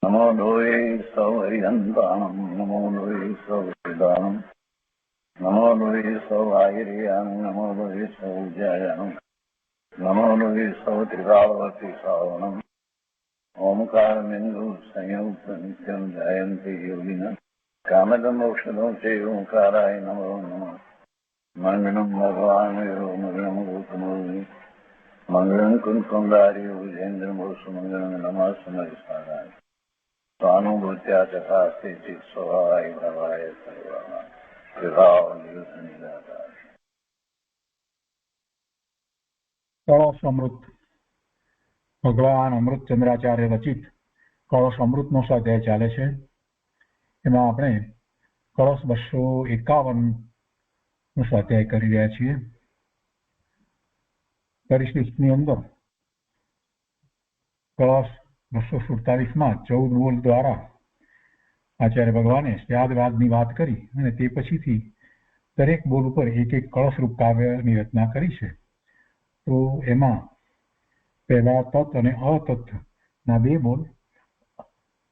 नमो लोये सौहरिहन्ताणं नमो लोये सौहृदानं नमो लोये सौभागिर्यानं नमो लोये सौज्यायानं नमो लोये सौत्रिकावती सावणम् ओंकारमिन्दु संयुक्त नित्यं जयन्ति योगिनः कामदं मोक्षदं चैव ओंकाराय नमो नमः मङ्गलं भगवान् विष्णु मङ्गलं गौतमोऽग्नि मङ्गलं कुन्कुमधारी विजेन्द्रमोसुमङ्गलं नमः समरिसाराय स्वानुभूत्या चकास्ते चित् स्वभावाय भवाय सर्वाः विभाव निरुद्ध निराकार। કળશ અમૃત ભગવાન અમૃતચંદ્રાચાર્ય રચિત કળશ અમૃતનો સ્વાધ્યાય ચાલે છે. એમાં આપણે કળશ 251 નો સ્વાધ્યાય કરી રહ્યા છીએ. પરિશિષ્ટની અંદર કળશ 247માં 14 બોલ દ્વારા આચાર્ય ભગવાને સ્યાદવાદની વાત કરી અને તે પછીથી દરેક બોલ ઉપર એક એક કળશરૂપ કાવ્યની રચના કરી છે. તો એમાં પહેલા તત અને અતત ના 2 બોલ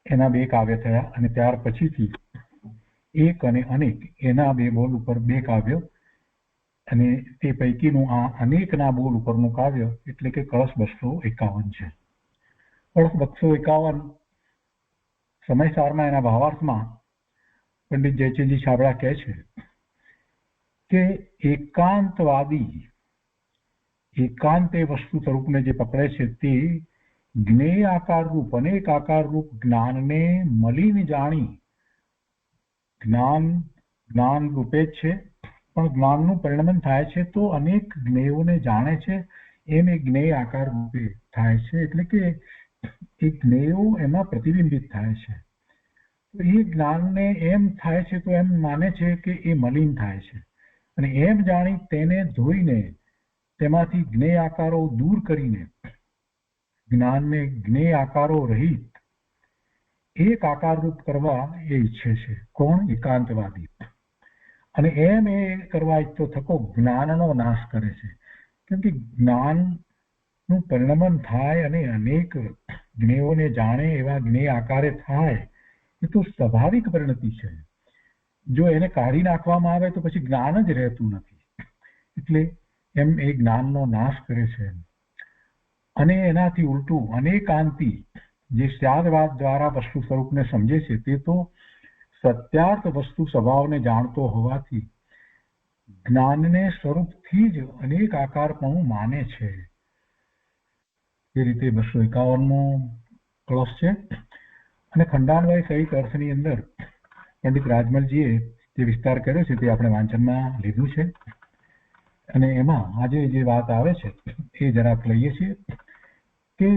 એના 2 કાવ્ય થયા અને ત્યાર પછીથી એક અને અનેક એના 2 બોલ ઉપર 2 કાવ્ય અને તે પૈકીનું આ અનેકના બોલ ઉપરનું કાવ્ય એટલે કે કળશ 251 છે. કળશ 251 સમયસારમાં એના ભાવાર્થમાં પંડિત જયચંદજી છાબડા કહે છે કે એકાંત એ વસ્તુ સ્વરૂપને જે પકડે છે તે જ્ઞેય આકાર રૂપ અનેક આકાર રૂપ જ્ઞાનને મલિન જાણી જ્ઞાન રૂપે જ છે પણ જ્ઞાનનું પરિણમન થાય છે તો અનેક જ્ઞેયોને જાણે છે એમ એ જ્ઞેય આકાર રૂપે થાય છે એટલે કે એ જ્ઞેયો એમાં પ્રતિબિંબિત થાય છે. એ જ્ઞાનને એમ થાય છે તો એમ માને છે કે એ મલિન થાય છે અને એમ જાણી તેને ધોઈને તેમાંથી જ્ઞેય આકારો દૂર કરીને જ્ઞાનને જ્ઞેય આકારો રહિત એક આકારરૂપ કરવા એ ઈચ્છે છે. કોણ? એકાંતવાદી. અને એમ એ કરવા ઈચ્છતો થકો જ્ઞાનનો નાશ કરે છે. કેમ કે જ્ઞાનનું પરિણમન થાય અને અનેક જ્ઞેયોને જાણે એવા જ્ઞેય આકારે થાય એ તો સ્વાભાવિક પરિણતિ છે. જો એને કાઢી નાખવામાં આવે તો પછી જ્ઞાન જ રહેતું નથી. એટલે એમ એ જ્ઞાનનો નાશ કરે છે. અને એનાથી ઉલટું અનેકાંતિ જે સ્યાદવાદ દ્વારા વસ્તુ સ્વરૂપને સમજે છે તે તો સત્યાર્થ વસ્તુ સ્વભાવને જાણતો હોવાથી જ્ઞાનને સ્વરૂપથી જ અનેક આકારપણું માને છે. એ રીતે 251મો કળશ છે. અને ખંડાન્વય સહિત અર્થની અંદર પંડિત રાજમલજીએ જે વિસ્તાર કર્યો છે તે આપણે વાંચનમાં લીધું છે અને એમાં આજે જે વાત આવે છે એ જરાક લઈએ છીએ કે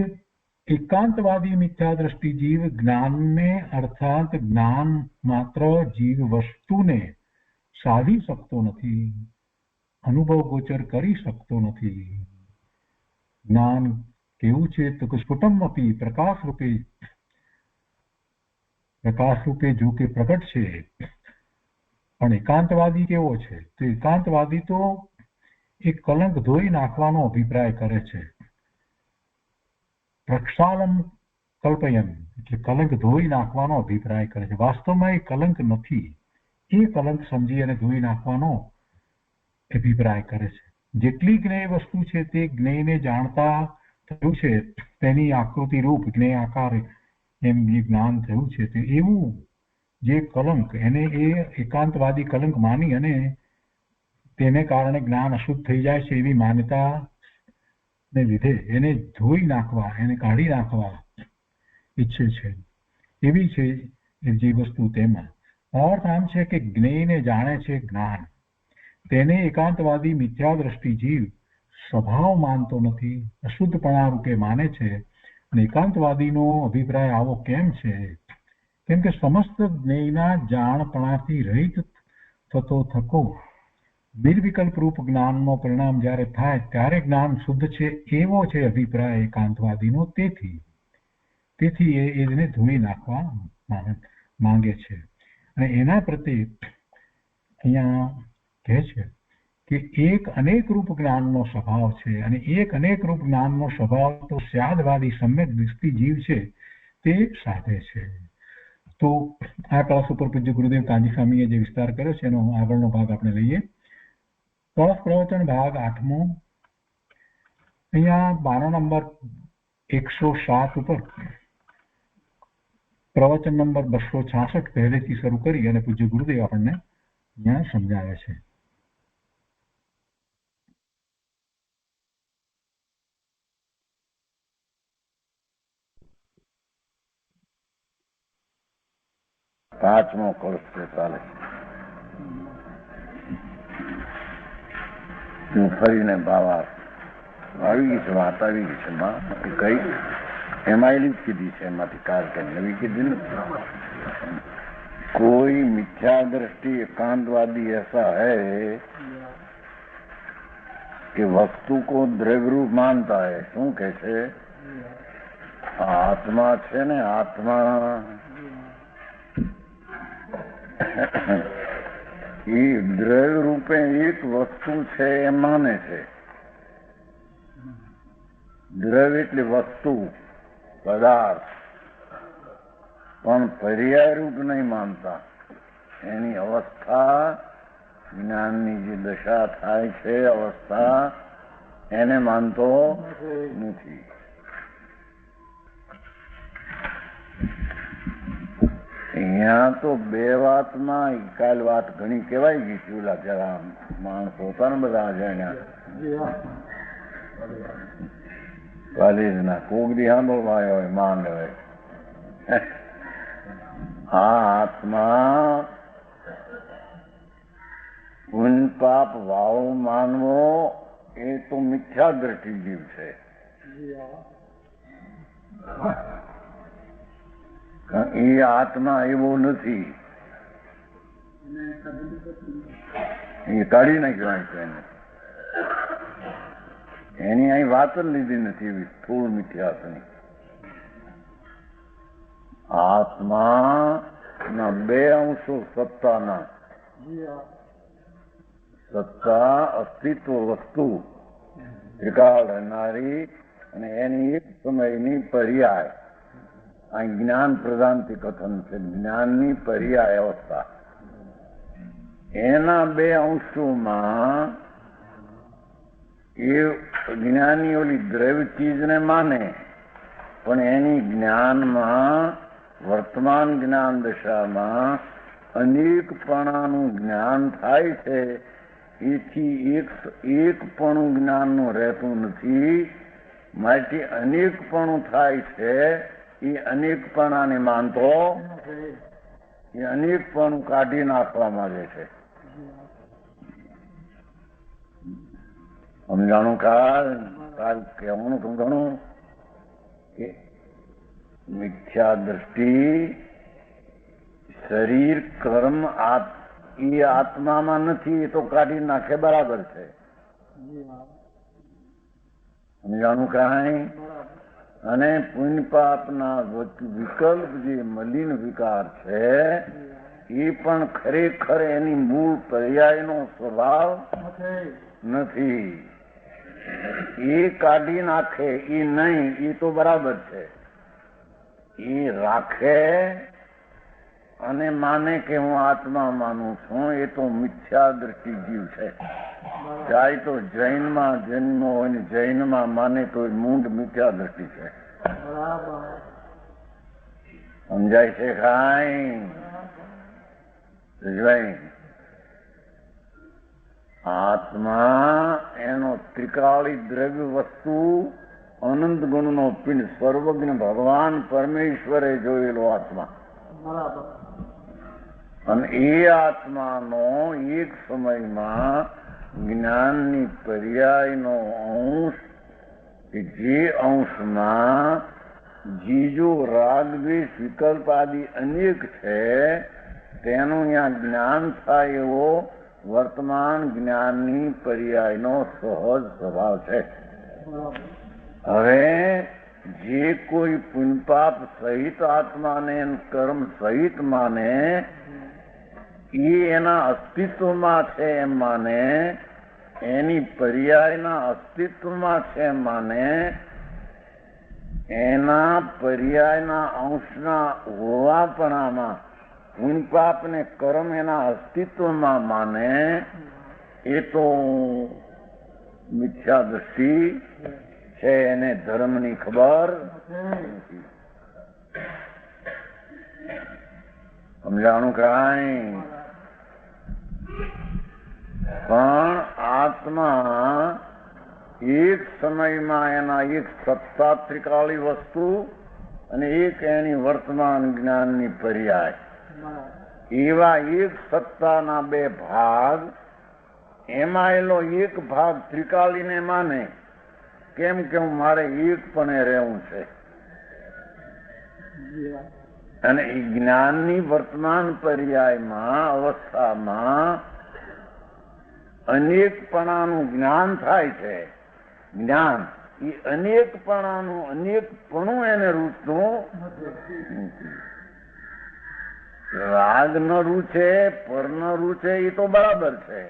એકાંતવાદી મિથ્યા દ્રષ્ટિ જીવ જ્ઞાનને અર્થાત જ્ઞાન માત્ર જીવ વસ્તુને સાધી શકતો નથી, અનુભવ ગોચર કરી શકતો નથી. જ્ઞાન કેવું છે તો કે સ્ફુટમ અપી પ્રકાશ રૂપે જો કે પ્રગટ છે. પણ એકાંતવાદી કેવો છે તો એકાંતવાદી તો એક કલંક ધોઈ નાખવાનો અભિપ્રાય કરે છે. પ્રક્ષાલન કલ્પયન એટલે કલંક ધોઈ નાખવાનો અભિપ્રાય કરે છે. વાસ્તવમાં એ કલંક નથી, એ કલંક સમજી અને ધોઈ નાખવાનો અભિપ્રાય કરે છે. જેટલી જ્ઞેય વસ્તુ છે તે જ્ઞેયને જાણતા થયું છે, તેની આકૃતિ રૂપ જ્ઞેય આકાર એમ જે જ્ઞાન થયું છે તે એવું જે કલંક એને એ એકાંતવાદી કલંક માની અને તેને કારણે જ્ઞાન અશુદ્ધ થઈ જાય છે એવી માન્યતા ને લીધે એને ધોઈ નાખવા, એને કાઢી નાખવા ઈચ્છે છે. એવી છે જે વસ્તુ. તેમાં અર્થ આમ છે કે જ્ઞેયને જાણે છે જ્ઞાન, તેને એકાંતવાદી મિથ્યા દ્રષ્ટિ જીવ સ્વભાવ માનતો નથી, અશુદ્ધપણા રૂપે માને છે. અને એકાંતવાદીનો અભિપ્રાય આવો કેમ છે? કેમ કે સમસ્ત જ્ઞેયના જાણપણાથી રહિત થતો થકો નિર્વિકલ્પ રૂપ જ્ઞાનનો પરિણામ જ્યારે થાય ત્યારે જ્ઞાન શુદ્ધ છે એવો છે અભિપ્રાય એકાંતવાદીનો. તેથી એને ધોઈ નાખવા માંગે છે. અને એના પ્રત્યે અહીંયા કહે છે કે એક અનેક રૂપ જ્ઞાનનો સ્વભાવ છે અને એક અનેક રૂપ જ્ઞાનનો સ્વભાવ તો સ્યાદવાદી સમ્યક દૃષ્ટિ જીવ છે તે સાધે છે. તો આ કળશ ઉપર પૂજ્ય ગુરુદેવ કાંજી સ્વામીએ જે વિસ્તાર કર્યો છે એનો આગળનો ભાગ આપણે લઈએ. કળશ પ્રવચન ભાગ 8મો. અહીંયા 12 નંબર 107 ઉપર પ્રવચન નંબર 266 પહેલેથી શરૂ કરી અને પૂજ્ય ગુરુદેવ આપણને અહીંયા સમજાવે છે. પાંચમો કળશ છે ચાલે. હું ફરીને બાવા આવી ગઈ છે, વાત આવી ગઈ છે માં કઈ એમાં એલી કીધી છે, એમાંથી કાર કે નવી કીધી નથી. कोई मिथ्या दृष्टि एकांतवादी ऐसा है कि वस्तु को द्रव्य रूप मानता है. શું કે છે? આત્મા છે ને, આત્મા એ દ્રવ્ય રૂપે એક વસ્તુ છે એમ માને છે. દ્રવ્ય એટલે વસ્તુ, પદાર્થ, પણ પર્યાય રૂપ નહીં માનતા. એની અવસ્થા, જ્ઞાનની જે દશા થાય છે અવસ્થા, એને માનતો નથી. અહીંયા તો બે વાતમાં કાલ વાત ઘણી કહેવાય ગઈ છે. ઓલા જરા માણસ હોતા ને બધા અજાણ્યા કોલેજના કોગડી સાંભળવા આવ્યો હોય, માન હોય આ આત્મા પુન પાપ ભાવ માનવો એ તો મિથ્યા દ્રષ્ટિ જીવ છે. એ આત્મા એવો નથી, એ કાઢી નાખ્યો છે એને. એની અહીં વાત જ લીધી નથી એવી સ્થૂળ મિથ્યાની. આત્મા ના બે અંશો સત્તાના, સત્તા અસ્તિત્વ વસ્તુ ત્રિકાળ રહેનારી અને એની એક સમયની પર્યાય. આ જ્ઞાન પ્રધાનથી કથન છે, જ્ઞાનની પર્યાય અવસ્થા. એના બે અંશોમાં એ જ્ઞાની ઓલી દ્રવ્ય ચીજને માને, પણ એની જ્ઞાનમાં વર્તમાન જ્ઞાન દશામાં અનેકપણાનું જ્ઞાન થાય છે. એથી એકપણું જ્ઞાનનું રહેતું નથી, માટે અનેકપણું થાય છે. એ અનેકપણાને માનતો, એ અનેકપણું કાઢી નાખવા માંગે છે. સમજાણું? કાલ કહેવાનું તું ઘણું કે મિથ્યા દ્રષ્ટિ શરીર કર્મ એ આત્મામાં નથી, એ તો કાઢી નાખે બરાબર છે. સમજાણું કાંઈ? અને પુણ્ય પાપના વિકલ્પ જે મલિન વિકાર છે એ પણ ખરેખર એની મૂળ પર્યાયનો સ્વભાવ નથી. એ કાઢી નાખે એ નહીં, એ તો બરાબર છે. એ રાખે અને માને કે હું આત્મા માનું છું, એ તો મિથ્યા દ્રષ્ટિ જીવ છે. ચાહે તો જૈનમાં જન્મ હોય ને જૈનમાં માને તો મૂંઢ મિથ્યા દ્રષ્ટિ છે. સમજાય છે કાંઈ? આત્મા એનો ત્રિકાળી દ્રવ્ય વસ્તુ અનંત ગુણનો પિંડ સર્વજ્ઞ ભગવાન પરમેશ્વરે જોયેલો આત્મા. અને એ આત્માનો એક સમયમાં જ્ઞાનની પર્યાયનો અંશ, કે જે અંશમાં જીજો રાગ દ્વેષ વિકલ્પ આદિ અનેક છે, તેનું અહીંયા જ્ઞાન થાય એવો વર્તમાન જ્ઞાનની પર્યાયનો સહજ સ્વભાવ છે. હવે જે કોઈ પુણ્યપાપ સહિત આત્માને કર્મ સહિત માને, એ એના અસ્તિત્વમાં છે એમ માને, એની પર્યાયના અસ્તિત્વમાં છે એમ માને, એના પર્યાયના અંશના હોવાપણામાં પુણ્ય પાપ ને કર્મ એના અસ્તિત્વમાં માને એ તો મિથ્યા દ્રષ્ટિ છે, એને ધર્મની ખબર નથી. સમજાણું કાંઈ? પણ આત્મા એક સમયમાં એના એક સત્તા ત્રિકાળી વસ્તુ અને એક એની વર્તમાન જ્ઞાનની પર્યાય, એવા એક સત્તાના બે ભાગ, એમાં એનો એક ભાગ ત્રિકાળીને માને કેમ કે મારે એકપણે રહેવું છે, અને એ જ્ઞાનની વર્તમાન પર્યાયમાં અવસ્થામાં અનેકપણાનું જ્ઞાન થાય છે. જ્ઞાન એ અનેકપણાનું અનેકપણું એને રૂચતું નથી. રાગ ન રૂચે, પર ન રૂચે એ તો બરાબર છે.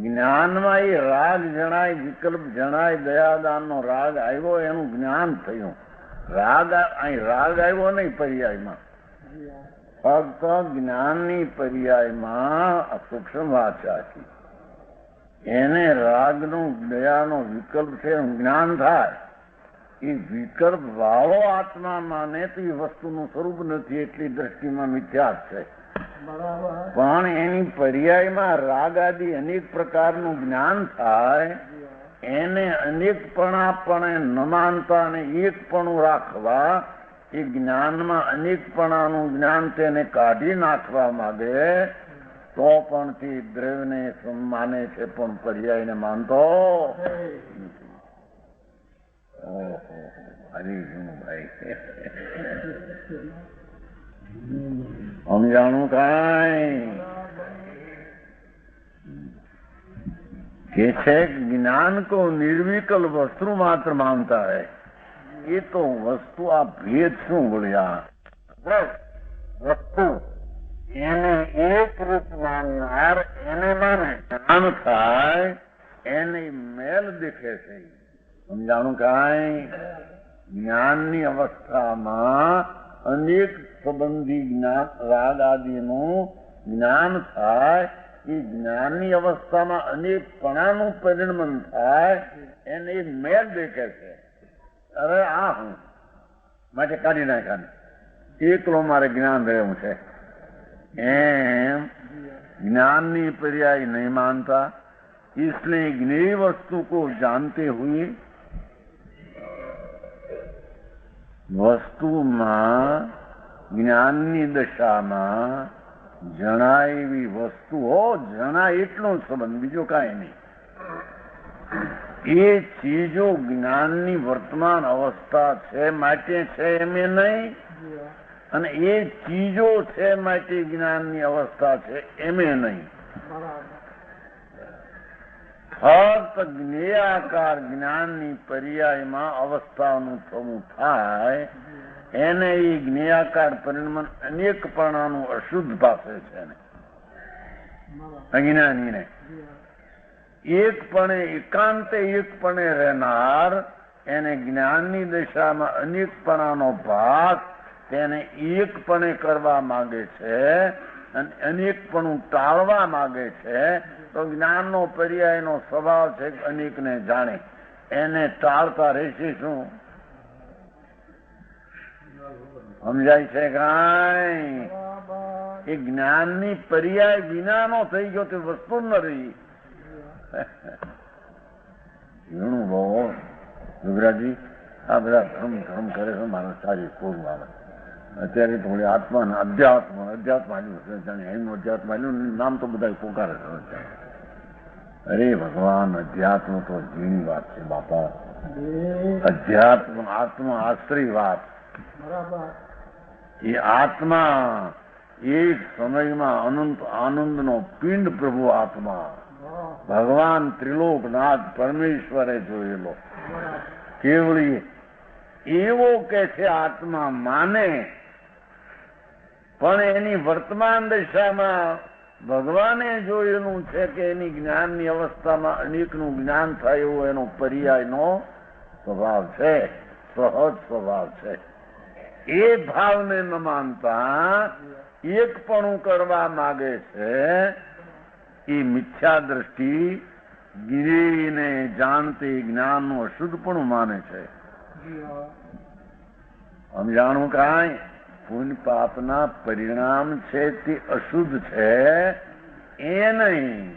જ્ઞાનમાં એ રાગ જણાય, વિકલ્પ જણાય, દયાદાનનો રાગ આવ્યો એનું જ્ઞાન થયું. રાગ આવ્યો નહીં પર્યાયમાં, ફક્ત જ્ઞાનની પર્યાયમાં સૂક્ષ્મ વાચા છે. એને રાગનું દયાનો વિકલ્પ છે, જ્ઞાન થાય. એ વિકલ્પ વાળો આત્મા માને તો એ વસ્તુનું સ્વરૂપ નથી, એટલી દ્રષ્ટિમાં મિથ્યા છે. પણ એની પર્યાયમાં રાગ આદિ અનેક પ્રકારનું જ્ઞાન થાય, એને અનેકપણાપણે ન માનતા અને એકપણું રાખવા, એ જ્ઞાનમાં અનેકપણાનું જ્ઞાન તેને કાઢી નાખવા માંગે તો પણ તે દ્રવ્યને માને છે, પણ પર્યાયને માનતો ભાઈ સમજાણું કાંઈ? કે છે ज्ञान को निर्विकल वस्तु मात्र मानता है. ये तो वस्तु आ भेद શું બોલ્યા? વસ્તુ એને એક રૂપ માનનાર એને માને, જ્ઞાન થાય એને મેલ દેખે છે. સમજાણું કાંઈ? જ્ઞાનની અવસ્થામાં અનેક સંબંધી જ્ઞાન રાગ આદિનું જ્ઞાન થાય, એ જ્ઞાનની અવસ્થામાં અનેકપણાનું પરિણમન થાય, એને એક મેળ દેખે છે. અરે આ હું માટે કાઢી નાખ્યા, એકલો મારે જ્ઞાન રહેવું છે. એમ ज्ञाननी पर्याय नहीं मानता, इसलिए ज्ञेय वस्तु को जानते हुए वस्तुમાં જ્ઞાનની દશામાં જણાય એવી વસ્તુઓ, જણાય એટલો સંબંધ, બીજો કાંઈ નહીં. એ ચીજો જ્ઞાનની વર્તમાન અવસ્થા છે માટે છે એમ નહીં, અને એ ચીજો છે માટે જ્ઞાનની અવસ્થા છે એમ નહીં. ફક્ત જ્ઞેયાકાર જ્ઞાનની પર્યાયમાં અવસ્થાનું થવું થાય, એને એ જ્ઞેયાકાર પરિણમન અનેકપણાનું અશુદ્ધ પાસે છે ને અજ્ઞાનીને. એકપણે એકાંતે એકપણે રહેનાર એને જ્ઞાનની દશામાં અનેકપણાનો ભાગ તેને એકપણે કરવા માંગે છે અને અનેકપણું ટાળવા માંગે છે. તો જ્ઞાનનો પર્યાયનો સ્વભાવ છે અનેકને જાણે, એને ટાળતા રહેશે શું? સમજાય છે કાંઈ? એ જ્ઞાનની પર્યાય વિનાનો થઈ ગયો તે વસ્તુ ન રહી. ઘણું બહુ યુવરાજી આ બધા ધર્મ કરે છે, મારા સારી પૂર્વ આવે. અત્યારે થોડી આત્મા અધ્યાત્મ આવ્યું, એનું અધ્યાત્મ આવ્યું નામ તો બધા પોકારે છે. અરે ભગવાન, અધ્યાત્મ તો ઝીણી વાત છે બાપા. અધ્યાત્મ આત્મા આશ્રય વાત. એ આત્મા એક સમયમાં અનંત આનંદનો પિંડ પ્રભુ આત્મા ભગવાન ત્રિલોકનાથ પરમેશ્વરે જોયેલો કેવળી એવો કે છે આત્મા માને, પણ એની વર્તમાન દશામાં ભગવાને જોયેલું છે કે એની જ્ઞાનની અવસ્થામાં અનેકનું જ્ઞાન થાય એવો એનો પર્યાયનો સ્વભાવ છે, સહજ સ્વભાવ છે. એ ભાવને ન માનતા એકપણું કરવા માંગે છે. એ મિથ્યા દ્રષ્ટિ ગિરીને જાણતી જ્ઞાનનું અશુદ્ધપણું માને છે. સમજાણું કાંઈ? પુણ્ય પાપના પરિણામ છે તે અશુદ્ધ છે એ નહીં.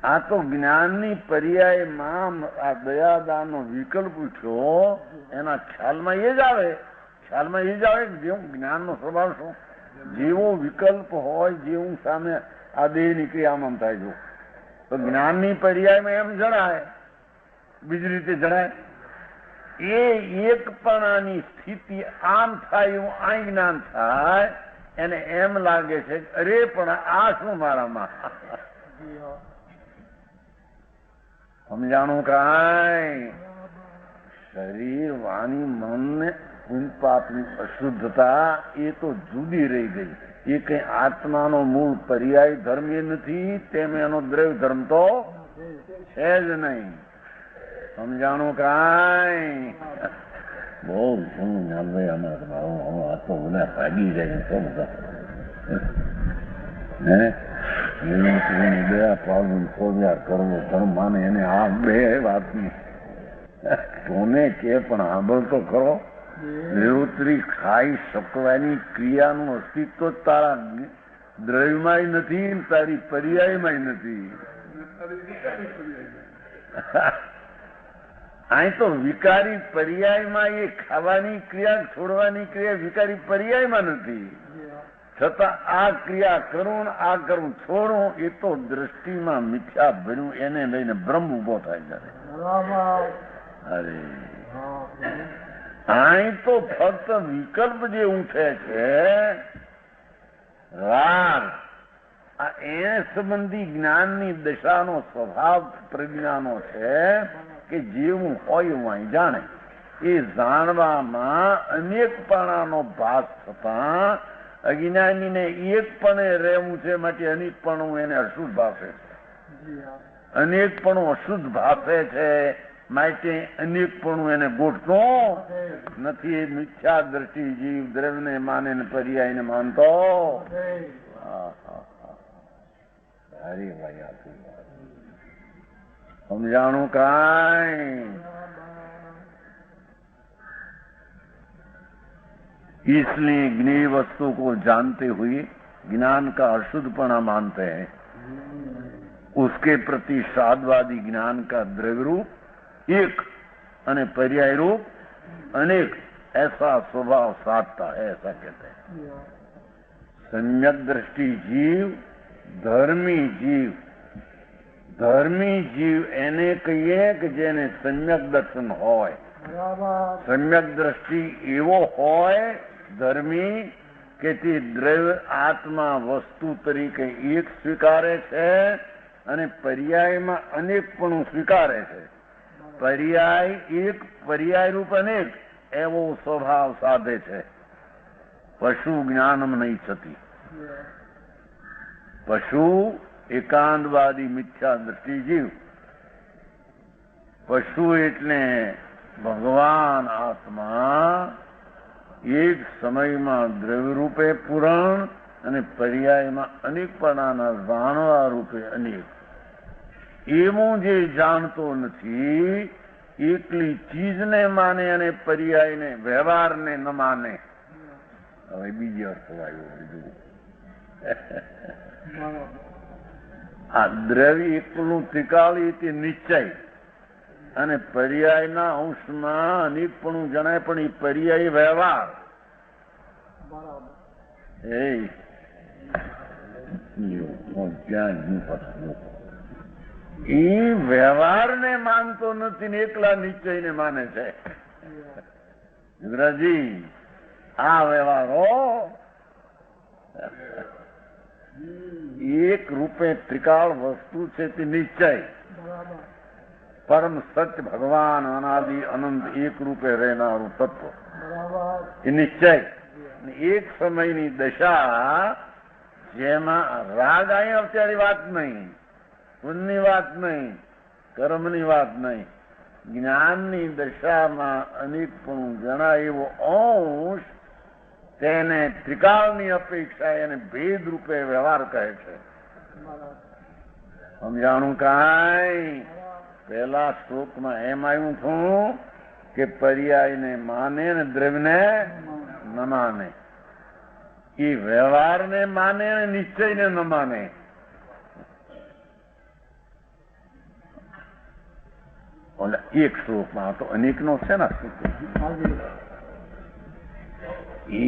આ તો જ્ઞાનની પર્યાયમાં આ દયાદાનનો વિકલ્પ ઉઠ્યો, એના ખ્યાલમાં એ જ આવે. ખ્યાલમાં એ જ આવે કે જેવું જ્ઞાનનો સ્વભાવ શું, જેવો વિકલ્પ હોય જેવું સામે આ દેહની ક્રિયામાં થાય. જો તો જ્ઞાનની પર્યાયમાં એમ જણાય, બીજી રીતે જણાય. એ એકપણાની સ્થિતિ આમ થાય એવું આ જ્ઞાન થાય, એને એમ લાગે છે અરે પણ આ શું મારામાં. સમજાણું કાંઈ? શરીર, વાણી, મન, પુણ્ય પાપની અશુદ્ધતા એ તો જુદી રહી ગઈ. એ કઈ આત્માનો મૂળ પર્યાય ધર્મ એ નથી, તેમ એનો દ્રવ્ય ધર્મ તો છે જ નહીં. સમજાણું કાંઈ? બહુ શું ભાઈ અમારા આ તો બધા ભાગી જાય તો બધા બે પાડું ખોજ્યા કરવો ધર્મ માને એને આ બે વાતની કોને કે પણ આંબળ તો કરો. રેવતરી ખાઈ શકવાની ક્રિયાનું અસ્તિત્વ તારા દ્રવ્યમાં નથી, તારી પર્યાયમાં નથી. અહીં તો વિકારી પર્યાયમાં એ ખાવાની ક્રિયા છોડવાની ક્રિયા વિકારી પર્યાયમાં નથી, છતાં આ ક્રિયા કરું આ કરું છોડું એ તો દ્રષ્ટિમાં મિથ્યા ભર્યું, એને લઈને ભ્રમ ઉભો થાય છે. અરે અહીં તો ફક્ત વિકલ્પ જે ઉઠે છે રાગ, આ એને સંબંધી જ્ઞાનની દશાનો સ્વભાવ પ્રજ્ઞાનો છે કે જેવું હોય એવું અહીં જાણે. એ જાણવામાં અનેકપણાનો ભાસ થતા અજ્ઞાનીને એકપણે રહેવું છે, માટે અનેકપણું એને અશુદ્ધ ભાષે છે. અનેકપણું અશુદ્ધ ભાષે છે માટે અનેકપણું એને ગોઠતું નથી. એ મિથ્યા દ્રષ્ટિ જીવ દ્રવ્યને માને ને પર્યાયને માનતો. હરી ભાઈ समझाणु काई। इसलिए ज्ञेय वस्तु को जानते हुए ज्ञान का अशुद्धपना मानते हैं, उसके प्रति साधवादी ज्ञान का द्रव्य रूप एक अने पर्याय रूप अनेक ऐसा स्वभाव साधता है, ऐसा कहते हैं। सम्यक दृष्टि जीव धर्मी जीव એને કહીએ કે જેને સમ્યક દર્શન હોય, સમ્યક દ્રષ્ટિ એવો હોય ધર્મી કે તે દ્રવ્ય આત્મા વસ્તુ તરીકે એક સ્વીકારે છે અને પર્યાયમાં અનેકપણું સ્વીકારે છે। પર્યાય એક પર્યાય રૂપ અનેક એવો સ્વભાવ સાધે છે। પશુ જ્ઞાનમ નહીં થતી। પશુ એકાંતવાદી મિથ્યા દ્રષ્ટિ જીવ, પશુ એટલે ભગવાન આત્મા એક સમયમાં દ્રવ્ય રૂપે પૂરણ અને પર્યાયમાં અનેકપણાના જાણવા રૂપે અનેક, એવું જે જાણતો નથી એકલી ચીજને માને અને પર્યાયને વ્યવહારને ન માને। હવે બીજી અર્થ આવ્યો બીજું। આ દ્રવ્ય એકલું ત્રિકાળી તે નિશ્ચય અને પર્યાયના અંશમાં અનેકપણું જણાય, પણ એ પર્યાય વ્યવહાર એ વ્યવહારને માનતો નથી ને એકલા નિશ્ચયને માને છે। ગુજરાતજી આ વ્યવહારો એક રૂપે ત્રિકાળ વસ્તુ છે તે નિશ્ચય, પરમ સત્ય ભગવાન અનાદિ અનંત એક રૂપે રહેનારું તત્વ એ નિશ્ચય। એક સમયની દશા જેમાં રાગ અહીં અત્યારે વાત નહીં, પુણ્યની વાત નહીં, કર્મની વાત નહીં, જ્ઞાનની દશામાં અનેકપણું જણાય એવો અંશ તેને ત્રિકાળની અપેક્ષા એને ભેદ રૂપે વ્યવહાર કહે છે. સમજાણું કાંઈ? પહેલા શ્લોકમાં એમ આવ્યું છું કે પર્યાયને માને ને દ્રવ્યને ન માને. એ વ્યવહારને માને ને નિશ્ચયને ન માને. એક શ્લોકમાં તો અનેકનો છે ને એ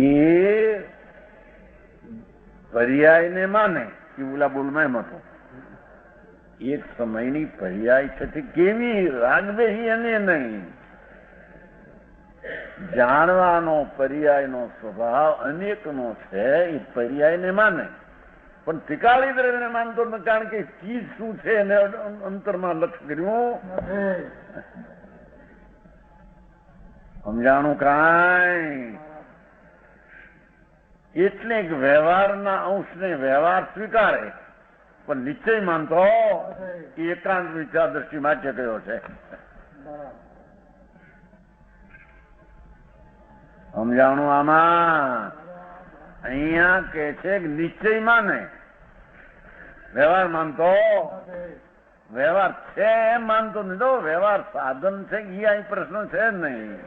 પર્યાયને માને એ ઓલા બોલમાં એમ હતું. એક સમયની પર્યાય છે તે કેવી રાગદેહી અને નહીં. જાણવાનો પર્યાયનો સ્વભાવ અનેકનો છે. એ પર્યાયને માને પણ ત્રિકાળી દ્રવ્યને માનતો નથી. કારણ કે ચીજ શું છે એને અંતરમાં લક્ષ કર્યું. સમજાણું કાંઈ? એટલે વ્યવહારના અંશને વ્યવહાર સ્વીકારે પણ નિશ્ચય માનતો એકાંત વિચાર દ્રષ્ટિ માટે કયો છે. સમજાણું? આમાં અહીંયા કે છે કે નિશ્ચય માને, વ્યવહાર માનતો વ્યવહાર છે એમ માનતો નહીં. તો વ્યવહાર સાધન છે એ અહીં પ્રશ્ન છે જ નહીં.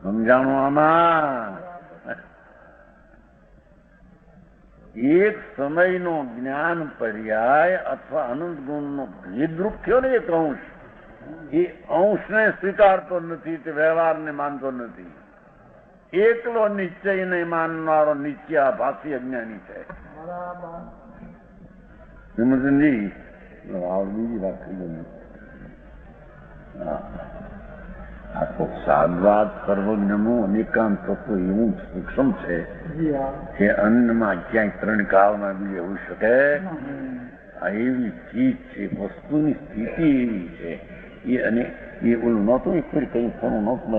સમજાણું? આમાં એક સમયનો જ્ઞાન પર્યાય અથવા અનંત ગુણનો ભેદરૂપ થયો ને એક અંશ, એ અંશને સ્વીકારતો નથી, તે વ્યવહારને માનતો નથી. એકલો નિશ્ચયને માનનારો નિશ્ચયાભાસી અજ્ઞાની છે. હિમચંદજી બીજી વાત થઈ ગઈ. આ તો સાદવાદ સર્વજ્ઞનું અનેકાંત તત્વ એવું સૂક્ષ્મ છે કે અન્નમાં ક્યાંય ત્રણ કાળમાં બી હોઈ શકે. આ એવી ચીજ છે, વસ્તુની સ્થિતિ એવી છે. એ અને એ ઓલું નહોતું એક ફરી કઈ ફોનું નહોતું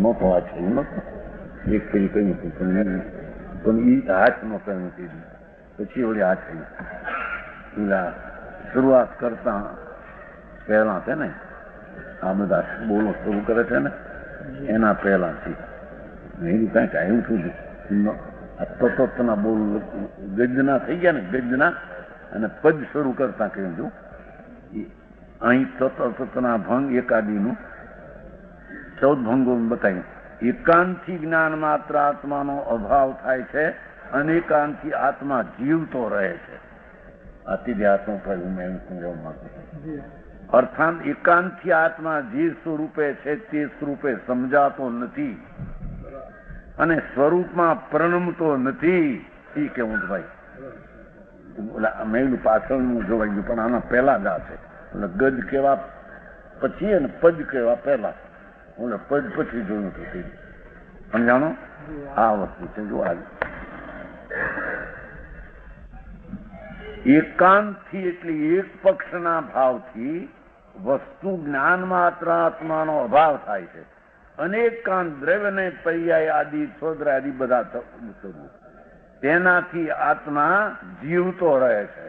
નહોતો આ છે એવું નહોતું. એક ફરી કહ્યું હતું પણ એ હાથ નહોતો એમ કીધું. પછી ઓલી હાથ થઈ પેલા શરૂઆત કરતા પહેલા છે ને આ બધા બોલો શરૂ કરે છે ને એના પહેલાથી એવું કઈક આવ્યું છું. તત્વના બોલ ગજના થઈ ગયા ને ગજના અને પદ શરૂ કરતા કહ્યું છું. અહીં તત્વના ભંગ એકાદીનું 14 ભંગો બતાવ્યું. એકાંતથી જ્ઞાન માત્ર આત્માનો અભાવ થાય છે, અનેકાંતથી આત્મા જીવતો રહે છે. અતિધ્યાત્મ થયું મેં સમજાવવા માંગુ છું. અર્થાત એકાંતથી આત્મા જે સ્વરૂપે છે તે સ્વરૂપે સમજાતો નથી અને સ્વરૂપમાં પ્રણમતો નથી. એ કેવું ભાઈ મેં પાછળનું જોવાઈ ગયું પણ આના પહેલા જ આ છે. ગજ કેવા પછી અને પદ કેવા પહેલા. પદ પછી જોયું હતું. સમજાણો? આ વસ્તુ છે. જો આ એકાંતથી એટલે એક પક્ષના ભાવથી વસ્તુ જ્ઞાન માત્ર આત્માનો અભાવ થાય છે. અનેકાંત દ્રવ્યને પર્યાય આદિ સ્વદ્ર આદિ બધા તેનાથી આત્મા જીવતો રહે છે.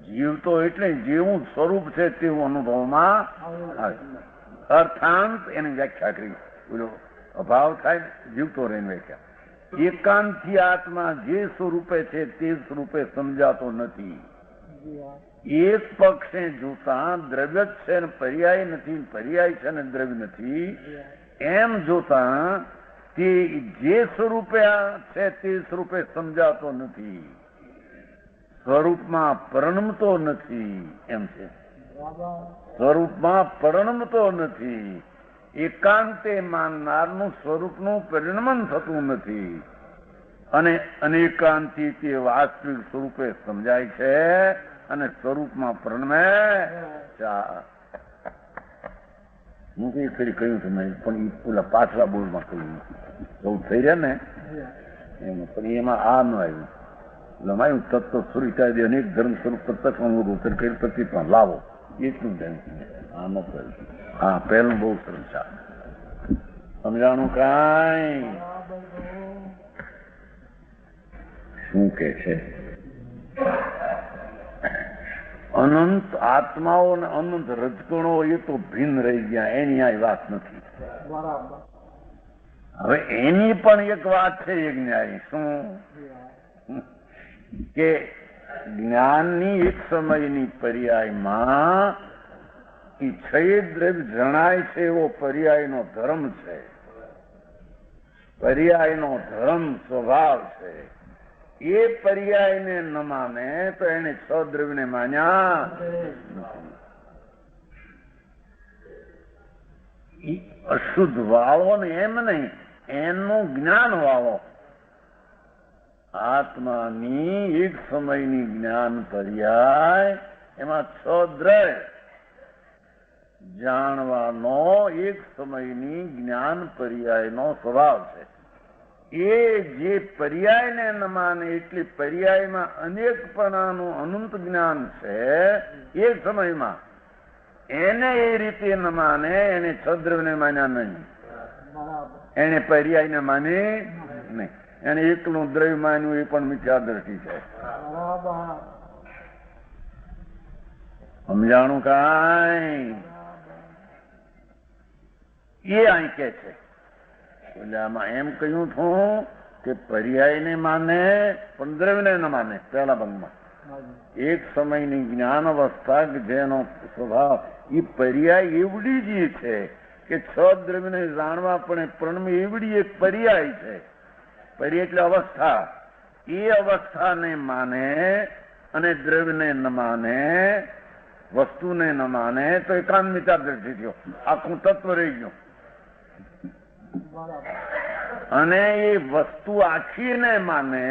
જીવતો એટલે જેવું સ્વરૂપ છે તેવું અનુભવમાં આવે. અર્થાંત એની વ્યાખ્યા કરી. અભાવ થાય જીવતો રહીને વ્યાખ્યા. એકાંતથી આત્મા જે સ્વરૂપે છે તે સ્વરૂપે સમજાતો નથી. એક પક્ષે જોતા દ્રવ્ય જ છે ને પર્યાય નથી, પર્યાય છે ને દ્રવ્ય નથી એમ જોતા તે જે સ્વરૂપે છે તે સ્વરૂપે સમજાતો નથી, સ્વરૂપમાં પરિણમતો નથી. એમ છે સ્વરૂપમાં પરિણમતો નથી. એકાંતે માનનારનું સ્વરૂપનું પરિણમન થતું નથી અને અનેકાંતથી તે વાસ્તવિક સ્વરૂપે સમજાય છે અને સ્વરૂપમાં પરિણમે. હું કઈ ફરી કહ્યું હતું મેં પણ એ પેલા પાછલા બોલમાં કહ્યું સૌ થઈ રહ્યા ને એમાં પણ એમાં આ ન આવ્યું. લમાયું તત્વ સ્વરૂપ અનેક ધર્મ સ્વરૂપ પ્રત્યક્ષ અનુભવ કરી પ્રતિપા લાવો એટલું ધ્યાન. આ ન કર્યું. હા પહેલું બહુ સરસ છે. સમજાણું કાંઈ? શું કે છે? અનંત આત્માઓ અને અનંત રજકણો એ તો ભિન્ન રહી ગયા, એની આ વાત નથી. હવે એની પણ એક વાત છે યજ્ઞાય, શું કે જ્ઞાનની એક સમયની પર્યાયમાં ઈચ્છાએ દ્રવ્ય જણાય છે એવો પર્યાયનો ધર્મ છે, પર્યાયનો ધર્મ સ્વભાવ છે. એ પર્યાયને ન માને તો એને છ દ્રવ્યને માન્યા. અશુદ્ધ વાળો ને એમ નહીં, એનું જ્ઞાન વાળો. આત્માની એક સમયની જ્ઞાન પર્યાય એમાં છ દ્રવ્ય જાણવાનો એક સમયની જ્ઞાન પર્યાયનો સ્વભાવ છે. એ જે પર્યાયને ન માને એટલે પર્યાયમાં અનેકપણાનું અનંત જ્ઞાન છે એક સમયમાં, એને એ રીતે ન માને, એને છદ્રવ્યને માન્યા નહીં, એને પર્યાયને માને નહીં, એને એકલું દ્રવ્ય માન્યું એ પણ મિથ્યા દ્રષ્ટિ છે. સમજાણું કાંઈ? એ અહીં કે છે. આમાં એમ કહ્યું છું કે પર્યાયને માને પણ દ્રવ્યને ન માને. પહેલા બંધમાં એક સમયની જ્ઞાન અવસ્થા કે જેનો સ્વભાવ એ પર્યાય એવડી જ છે કે છ દ્રવ્યને જાણવા પણ પ્રણમ એવડી એક પર્યાય છે. પર્યાય એટલે અવસ્થા. એ અવસ્થાને માને અને દ્રવ્યને ન માને, વસ્તુને ન માને તો એકાંત મિથ્યા દ્રષ્ટિ થયો, આખું તત્વ રહી ગયું. અને એ વસ્તુ આખીને માને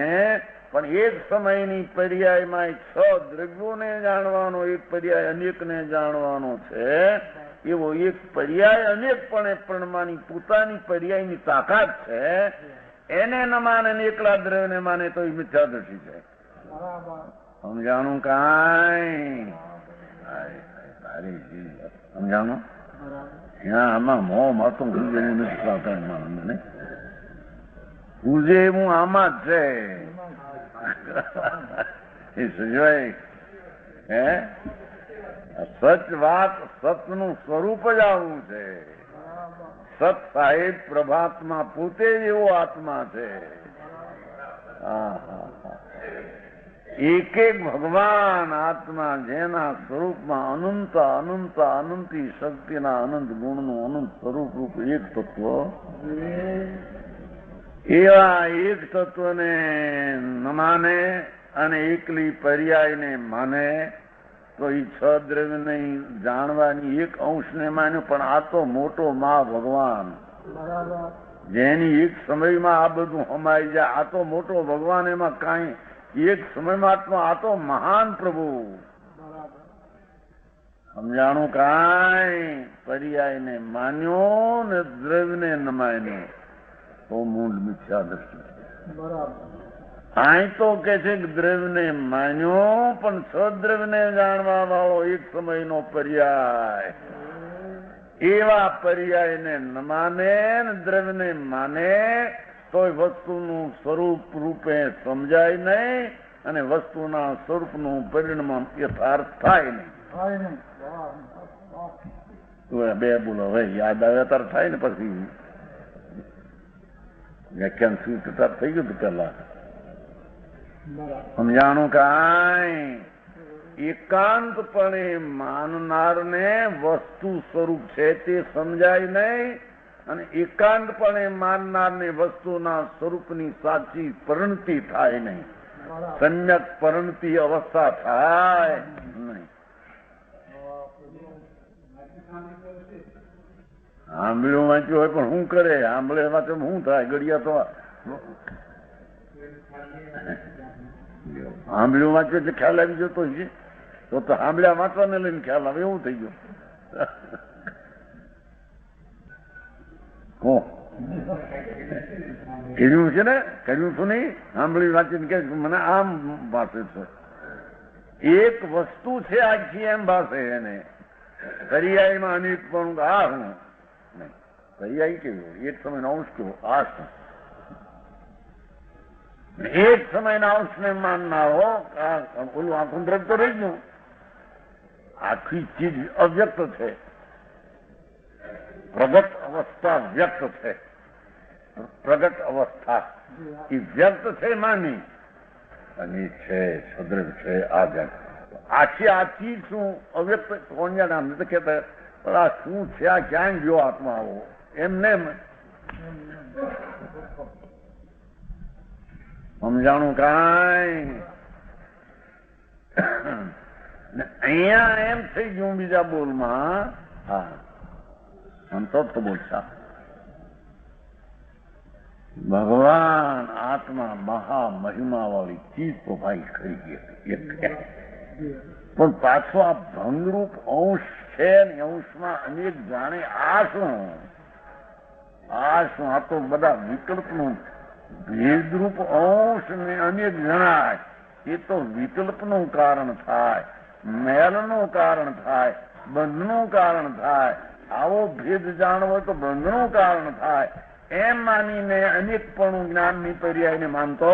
પણ એક સમયની પર્યાયમાં છ દ્રવ્યોને જાણવાનો એક પર્યાય અનેકને જાણવાનો છે, એવો એક પર્યાય અનેકપણે પ્રણમાની પોતાની પર્યાયની તાકાત છે. એને ન માને ને એકલા દ્રવ્યને માને તો એ મિથ્યા દ્રષ્ટિ છે. સમજાણું કાંઈ? સમજાણું? આમાં મોહ માતો ગુજે નથી, ગુજે હું આમાં જ છે. એ સજવાય હે સચ વાત, સતનું સ્વરૂપ જ આવું છે. સત સાહેબ પ્રભાતમાં પોતે જ એવો આત્મા છે. એક એક ભગવાન આત્મા જેના સ્વરૂપમાં અનંત અનંત અનંતી શક્તિના અનંત ગુણનું અનંત સ્વરૂપ રૂપ એક તત્વ, એવા એક તત્વને ન માને અને એકલી પર્યાયને માને તો એ છ દ્રવ્યને જાણવાની એક અંશને માન્યું. પણ આ તો મોટો મા ભગવાન, જેની એક સમયમાં આ બધું હમાઈ જાય, આ તો મોટો ભગવાન, એમાં કાંઈ એક સમયમાં આ તો મહાન પ્રભુ. સમજાણું કાંઈ? પર્યાયને માન્યો ને દ્રવ્યને ન માન્યો તો મૂળ મિથ્યા દ્રષ્ટિ. અહીં તો કે છે કે દ્રવ્યને માન્યો પણ સદ્રવ્યને જાણવા વાળો એક સમયનો પર્યાય, એવા પર્યાયને ન માને ને દ્રવ્યને માને તો વસ્તુનું સ્વરૂપ રૂપે સમજાય નહીં અને વસ્તુના સ્વરૂપનું પરિણામ યથાર્થ થાય નહીં. બે બોલો હવે યાદ આવે ત્યારે થાય ને પછી વ્યાખ્યાન સ્વીકૃત થઈ ગયું પેલા. સમજાણું કાંઈ? એકાંતપણે માનનારને વસ્તુ સ્વરૂપ છે તે સમજાય નહીં અને એકાંતપણે માનનારને વસ્તુના સ્વરૂપની સાચી પરિણતિ થાય નહીં, સમ્યક પરિણતિ અવસ્થા થાય નહીં. આંબળ્યું વાંચ્યું હોય પણ શું કરે? આંબળે વાંચે શું થાય? ઘડિયા તો આંબળ્યું વાંચ્યું એટલે ખ્યાલ આવી જતો છે, તો આંબળ્યા વાંચવાને લઈને ખ્યાલ આવે એવું થઈ ગયું. કર્યું છે ને, કર્યું છું નહીં, સાંભળી વાંચીને કે મને આમ ભાષે છે. એક વસ્તુ છે આખી એમ ભાષે એને. પર્યાયમાં અનેક પણ આ હું નહીં. પર્યાય કેવું? એક સમયનો અંશ કેવો? આ શું? એક સમયના અંશને માનનારો ઓલું આખું દ્રવ્ય તો રહી ગયું. આખી ચીજ અવ્યક્ત છે, પ્રગટ અવસ્થા વ્યક્ત છે, પ્રગટ અવસ્થા એ વ્યક્ત છે માની અને છે સદ્રવ છે આ વ્યક્ત. આખી આ ચીજ શું અવ્યક્ત કોણ જાણે? અમને તો કહેતા પણ આ શું છે, આ ક્યાં ગયો આત્મા આવો એમને સમજાણું કાંઈ. અહીંયા એમ થઈ ગયું બીજા બોલમાં. હા સંતોષ તો બોલતા ભગવાન આત્મા મહા મહિમા વાળી ચીજ તો ભાઈ ખરી ગઈ પણ પાછો આ ભંગરૂપ અંશ છે ને અંશમાં અનેક જાણે આ શું આ તો બધા વિકલ્પનું ભેદરૂપ અંશ ને અનેક જણાય એ તો વિકલ્પનું કારણ થાય, મેલનું કારણ થાય, બંધનું કારણ થાય. આવો ભેદ જાણવો તો બંધનું કારણ થાય એમ માનીને અનેકપણું જ્ઞાનની પર્યાયને માનતો.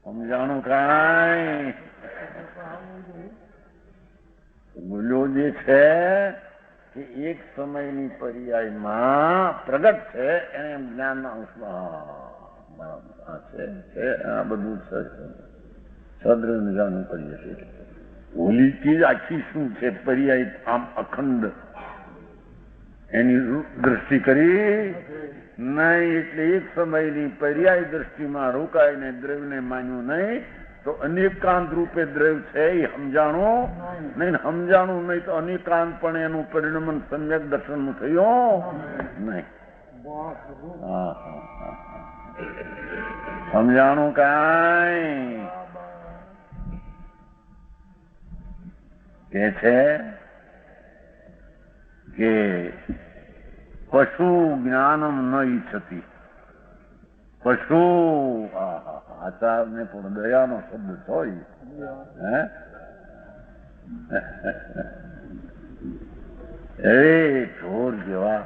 સમજાણું કાંઈ? ભૂલો જે છે એ એક સમયની પર્યાયમાં પ્રગટ છે એને જ્ઞાનના અંશમાં આ બધું સદ્ર જાણવું કરીએ છીએ. હોલી ચીજ આખી શું છે? પર્યાય આમ અખંડ એની દ્રષ્ટિ કરી નહીં એટલે એક સમયની પર્યાય દ્રષ્ટિમાં રોકાઈને દ્રવ્યને માન્યું નહીં તો અનેકાંત રૂપે દ્રવ્ય છે એ સમજાણું નહીં. સમજાણું નહીં તો અનેકાંત પણ એનું પરિણમન સમ્યક દર્શન થયું નહીં. સમજાણું કાંઈ? કે છે કે પશુ જ્ઞાનમ ન ઈચ્છતી. પશુ આચારને પણ દયાનો શબ્દ હોય હે ઢોર જેવા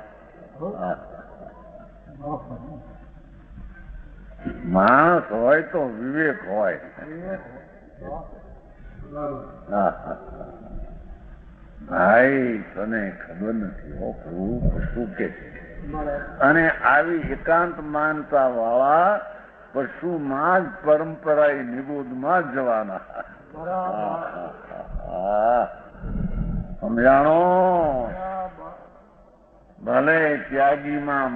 માણસ હોય તો વિવેક હોય. ભાઈ તને ખબર નથી હો પશુ કે છે. અને આવી એકાંત માનતા વાળા પશુમાં જ પરંપરા નિબોધમાં જ જવાના. સમજાણો? ભલે ત્યાગીમાં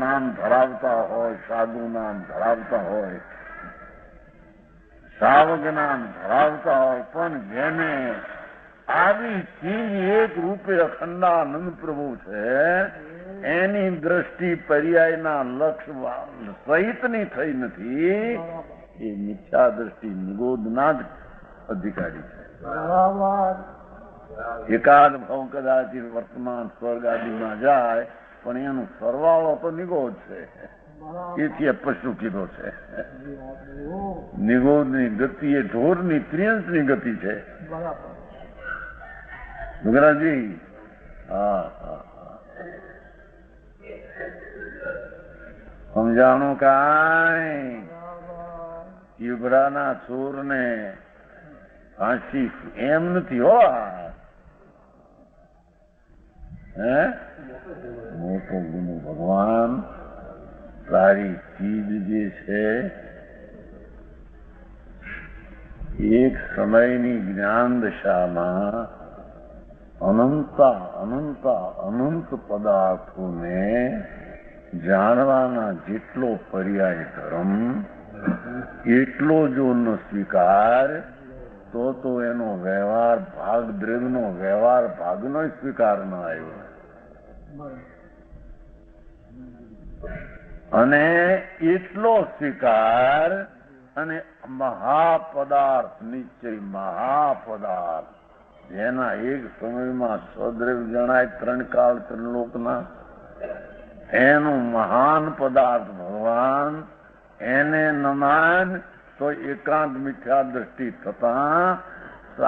નામ ધરાવતા હોય, સાધુ નામ ધરાવતા હોય, સાવક નામ ધરાવતા હોય, પણ જેને આવી ચીજ એક રૂપે અખંડાનંદ પ્રભુ છે એની દ્રષ્ટિ પર્યાયના લક્ષ્ય સહિતની થઈ નથી એ મિથ્યા દ્રષ્ટિ નિગોદના જ અધિકારી છે. એકાદ ભાવ કદાચ વર્તમાન સ્વર્ગ આદિમાં જાય પણ એનો સરવાળો તો નિગોદ છે. એથી પશુ કીધો છે. નિગોદની ગતિ એ ઢોરની ત્રિયંશની ગતિ છે. ડુગરાજી સમજાણું કાંઈ? યુગરાના ચોરને ફાંસી એમ નથી હો. હે મોટો ગુનો ભગવાન તારી ચીજ જે છે એક સમયની જ્ઞાન દશામાં અનંત પદાર્થોને જાણવાના જેટલો પર્યાય ધર્મ એટલો જો ન સ્વીકાર તો એનો વ્યવહાર ભાગ દ્રવ્યનો વ્યવહાર ભાગનો સ્વીકાર ન આવ્યો. અને એટલો સ્વીકાર અને મહાપદાર્થ નિશ્ચય મહાપદાર્થ જેના એક સમયમાં સ્વદ્રવ્ય જણાય ત્રણ કાળ ત્રણ લોકના એનું મહાન પદાર્થ ભગવાન એને ન માન તો એકાંત મિથ્યા દ્રષ્ટિ થતા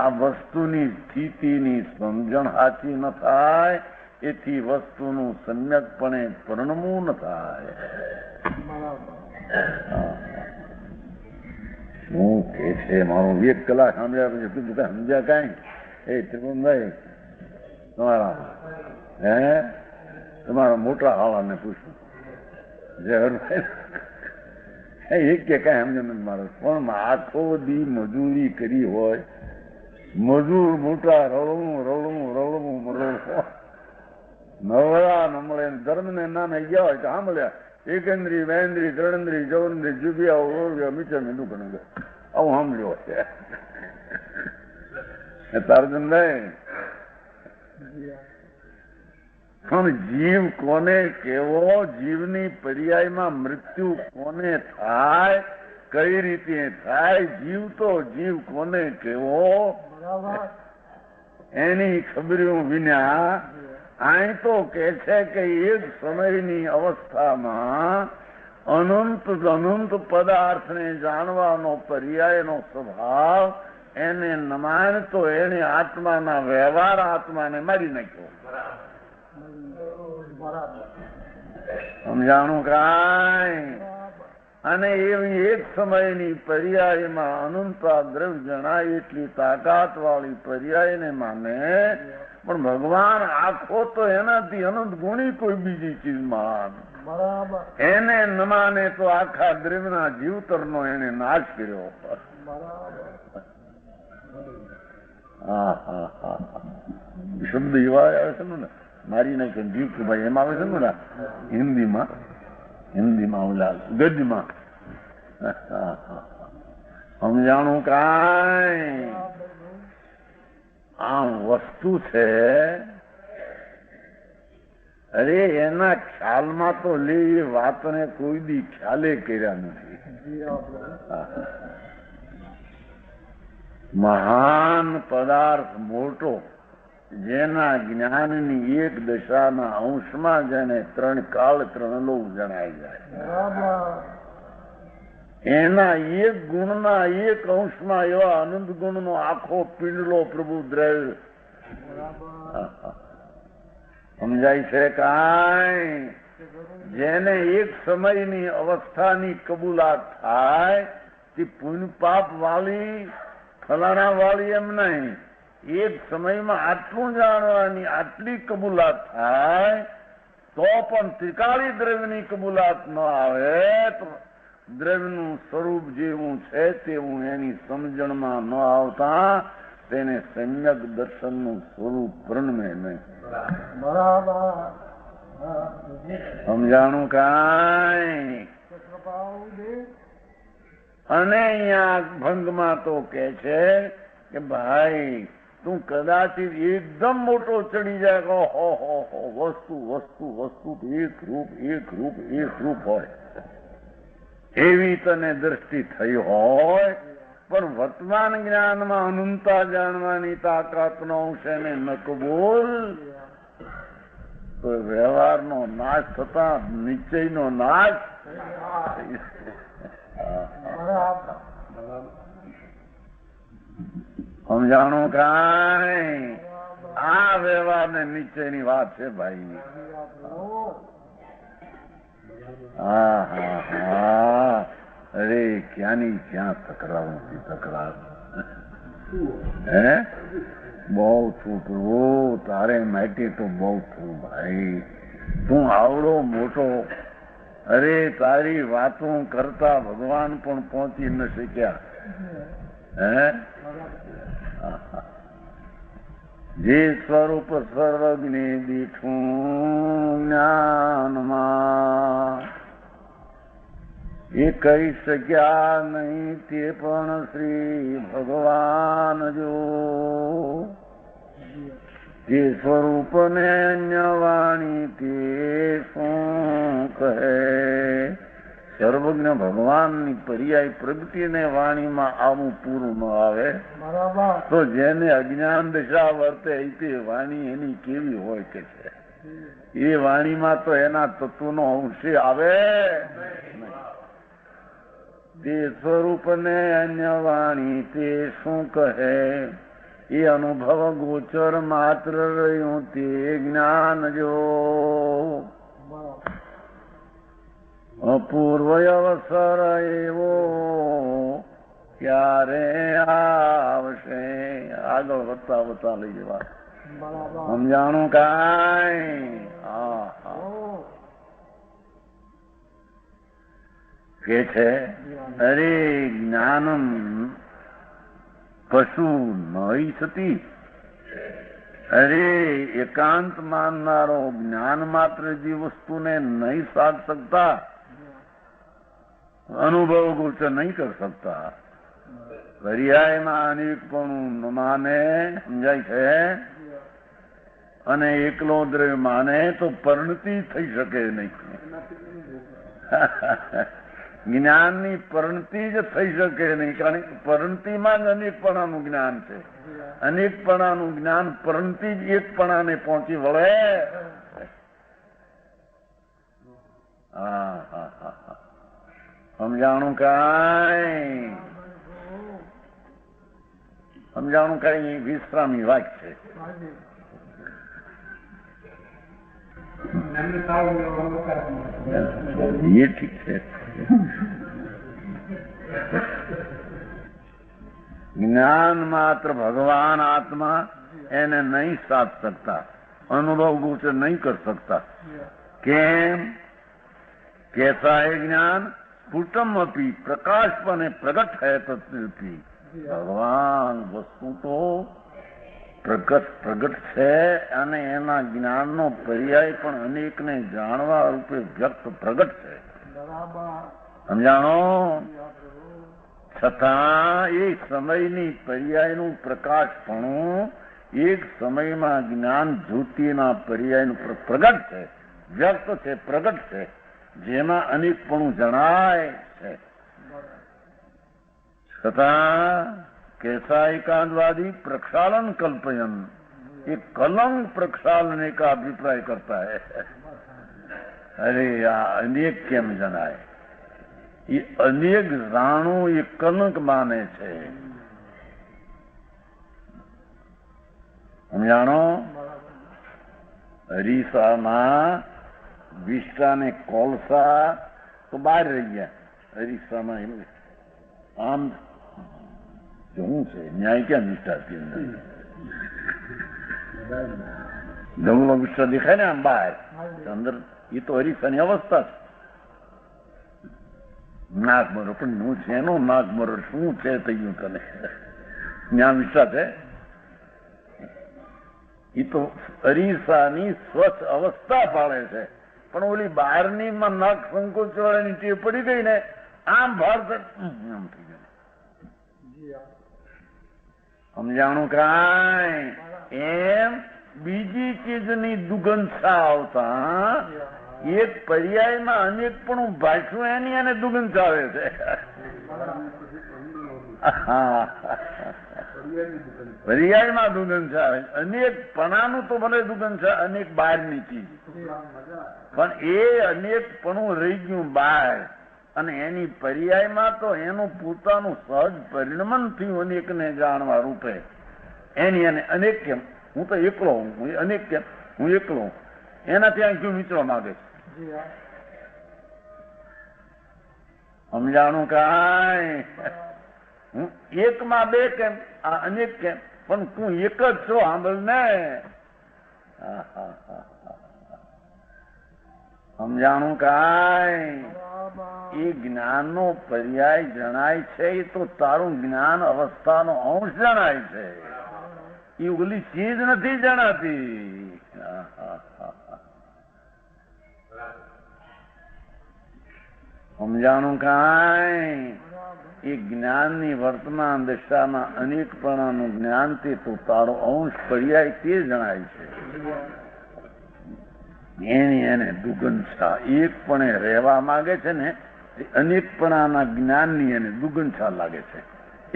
આ વસ્તુની સ્થિતિની સમજણ સાચી ન થાય એથી વસ્તુનું સમ્યકપણે પરિણમવું ન થાય. શું કે છે મારું 1 કલાક સાંભળ્યા પછી કીધું કે સમજ્યા કાંઈ? એ ત્રિભુવનભાઈ તમારા મોટા હાળાને પૂછ્યું ઝહરભાઈ એ કે કાંઈ સમજે નથી મારે. પણ આખો દી મજૂરી કરી હોય, મજૂર મોટા રળવું નવરા ન મળે, ધર્મને નામે ગયા હોય તો સાંભળ્યા એકેન્દ્રી મહેન્દ્રી ત્રણેન્દ્રી ચૌન્દ્રી જુબિયા મીઠા મીઠું પણ આવું સાંભળ્યો છે તારચંદભાઈ. પણ જીવ કોને કેવો, જીવની પર્યાયમાં મૃત્યુ કોને થાય, કઈ રીતે થાય, જીવ તો જીવ કોને કેવો એની ખબર્યું વિના અહીં તો કે છે કે એક સમયની અવસ્થામાં અનંત પદાર્થને જાણવાનો પર્યાયનો સ્વભાવ એને નમાન તો એને આત્માના વ્યવહાર આત્માને મારી નાખ્યો. સમજાણું કાંઈ? અને એવી એક સમયની પર્યાયમાં અનંતા દ્રવ્ય જણાય એટલી તાકાત વાળી પર્યાયને માને. પણ ભગવાન આખો તો એનાથી અનંત ગુણી કોઈ બીજી ચીજમાં એને ન માને તો આખા દ્રવ્યના જીવતરનો એને નાશ કર્યો. શબ્દ એવા આવે છે ને મારી નાખે જીવભાઈ એમ આવે છે ને હિન્દીમાં ઓલા ગજમાં. સમજાણું કાંઈ? આ વસ્તુ છે અરે એના ખ્યાલમાં તો લે એ વાતને કોઈ દી ખ્યાલે કર્યા નથી. મહાન પદાર્થ મોટો જેના જ્ઞાનની એક દશાના અંશમાં જેને 3 કાળ 3 લોક જણાય જાય, એના એક ગુણના એક અંશમાં એવા અનંત ગુણનો આખો પિંડલો પ્રભુ દ્રવ્ય. સમજાય છે કાંઈ? જેને એક સમયની અવસ્થાની કબૂલાત થાય તે પુણ્ય પાપ વાળી ફલાણા વાળી એમ નહીં, એક સમયમાં આટલું જાણવાની આટલી કબૂલાત થાય તો પણ ત્રિકાળી દ્રવ્યની કબૂલાત ન આવે તો દ્રવ્યનું સ્વરૂપ જેવું છે તેવું એની સમજણમાં ન આવતા તેને સમ્યક દર્શનનું સ્વરૂપ પ્રણમે નહીં. સમજાણું કાંઈ? અને અહીંયા ભંગમાં તો કે છે કે ભાઈ તું કદાચ એકદમ મોટો ચડી જાય કે હો વસ્તુ એક રૂપ હોય એવી તને દ્રષ્ટિ થઈ હોય, પણ વર્તમાન જ્ઞાનમાં અનંતા જાણવાની તાકાતનો અંશ એને ન કબૂલ તો વ્યવહારનો નાશ થતા નિશ્ચયનો નાશ. સમજાણું કાંઈ? આ વ્યવહાર ને નિશ્ચયની વાત છે ભાઈ. અરે ક્યાંની ક્યાં તકરાર નથી તકરાર. હે બહુ છું પ્રભુ તારે માટે તો બહુ છું ભાઈ. તું આવડો મોટો, અરે તારી વાતો કરતા ભગવાન પણ પહોંચી ન શક્યા. હે જે સ્વરૂપ સર્વજ્ઞ દીઠું જ્ઞાનમાં એ કહી શક્યા નહીં તે પણ શ્રી ભગવાન જો જે સ્વરૂપને અન્ય વાણી તે શું કહે. સર્વજ્ઞ ભગવાનની પર્યાય પ્રગતિને વાણીમાં આવું પૂરું ન આવે તો જેને અજ્ઞાન દશા વર્તે તે વાણી એની કેવી હોય કે છે? એ વાણીમાં તો એના તત્વનો અંશે આવે. તે સ્વરૂપને અન્ય વાણી તે શું કહે એ અનુભવ ગોચર માત્ર રહ્યું તે જ્ઞાન જો. અપૂર્વ અવસર એવો ક્યારે આવશે? આગળ વધતા વધતા લઈ જવા. સમજાણું કાંઈ? હા હા. કે છે અરે જ્ઞાનમ પશુ નહી સતી. અરે એકાંત માનનારો જ્ઞાન માત્ર જે વસ્તુને નહીં સાધ શકતા, અનુભવ ગોચર નહીં કરી શકતા, પર્યાયમાં અનેકપણું ન માને, સમજાય છે? અને એકલો દ્રવ્ય માને તો પરિણતિ થઈ શકે નહીં. જ્ઞાનની પરિણતિ જ થઈ શકે નહીં, કારણ કે પરિણતિમાં જ અનેકપણાનું જ્ઞાન છે. અનેકપણાનું જ્ઞાન પરિણતિ જ એકપણાને પહોંચી વળે. હા હા હા. સમજાણું કાંઈ? સમજાણું કાંઈ? વિશ્રામી વાક્ય છે. એ ઠીક છે. જ્ઞાન માત્ર ભગવાન આત્મા એને નહીં સાધ શકતા, અનુભવ ગોચર નહીં કરી શકતા. કેમ? कैसा है ज्ञान? स्फुटम अपी प्रकाशपने प्रगट है तत्वी. ભગવાન વસ્તુ તો પ્રગટ છે અને એના જ્ઞાનનો પર્યાય પણ અનેકને જાણવા રૂપે વ્યક્ત પ્રગટ છે. સમજાણો? છતાં એ સમયની પર્યાયનું પ્રકાશપણું એક સમયમાં જ્ઞાન જ્યોતિના પર્યાયનું પ્રગટ છે, વ્યક્ત છે, પ્રગટ છે, જેમાં અનેકપણું જણાય છે. છતાં कैसा एकांतवादी प्रक्षालन कल्पयन, ये कलंक प्रक्षालन का अभिप्राय करता है. अरे આ અનેક કેમ જણાય? એ અનેક જાણું એ કલંક માને છે. સમજાણો? હરીસામાં વિષ્ટા ને કોલસા તો બહાર રહી ગયા. હરીસામાં એમ આમ શું છે? ન્યાય ક્યાં નિષ્ઠાથી અંદર જંગલો વિષ્ટા દેખાય ને આમ બહાર અંદર, એ તો હરીસાની અવસ્થા છે. નાગ મરો પણ હું છે એનો નાગ મરો શું છે થયું તને? જ્ઞાન વિષ્ટા છે. એ તો અરીસાની સ્વચ્છ અવસ્થા પાડે છે, પણ ઓલી બહારની માં નાક સંકોચ વાળાની ટેવ પડી ગઈ ને, આમ ભારત આમ થઈ ગયું. સમજાણું કાંઈ? એમ બીજી ચીજની દુર્ગંધા આવતા એક પર્યાયમાં અનેકપણું ભાષું એની અને દુર્ગંધ આવે છે. પર્યાયમાં દુર્ગંધ આવે, અનેકપણાનું તો ભલે દુર્ગંધ, અનેક બહારની ચીજ, પણ એ અનેકપણું રહી ગયું બહાર, અને એની પર્યાયમાં તો એનું પોતાનું સહજ પરિણમન થયું અનેકને જાણવા રૂપે. એની અને અનેક કેમ? હું તો એકલો હું, અનેક કેમ? હું એકલો હું. એનાથી આ ક્યું વિચરવા માંગે છે? સમજાણું કાંઈ? હું એકમાં બે કેમ? આ અનેક કેમ? પણ તું એક જ છો. સાંભળ ને. સમજાણું કાંઈ? એ જ્ઞાનનો પર્યાય જણાય છે, એ તો તારું જ્ઞાન અવસ્થાનો અંશ જણાય છે. એ ઓલી ચીજ નથી જણાતી. સમજાણું કાંઈ? એ જ્ઞાનની વર્તમાન દશામાં અનેકપણાનું જ્ઞાન તે તો તારો અંશ પર્યાય તે જણાય છે. એની એને દુર્ગંધા એકપણે રહેવા માંગે છે ને, અનેકપણાના જ્ઞાનની એને દુર્ગંધા લાગે છે,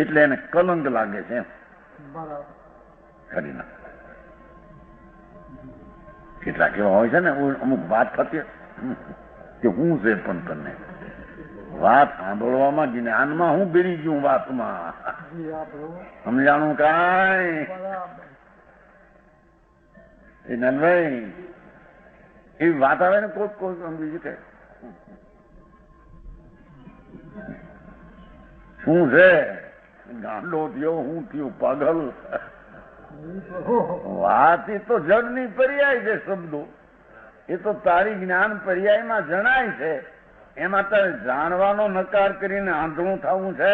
એટલે એને કલંક લાગે છે. ખરી ના કેટલાક એવા હોય છે ને, અમુક વાત થતી કે હું છે, પણ તને વાત સાંભળવામાં જ્ઞાનમાં હું બેરી ગયું વાતમાં. સમજાણું કાંઈ? એ નનભાઈ એવી વાત આવે ને કોઈ બીજું કે શું છે ગાંડો થયો, હું થયું પાગલ. વાત એ તો જડની પર્યાય છે શબ્દો, એ તો તારી જ્ઞાન પર્યાયમાં જણાય છે. એમાં તારે જાણવાનો નકાર કરીને આંધળું થવું છે.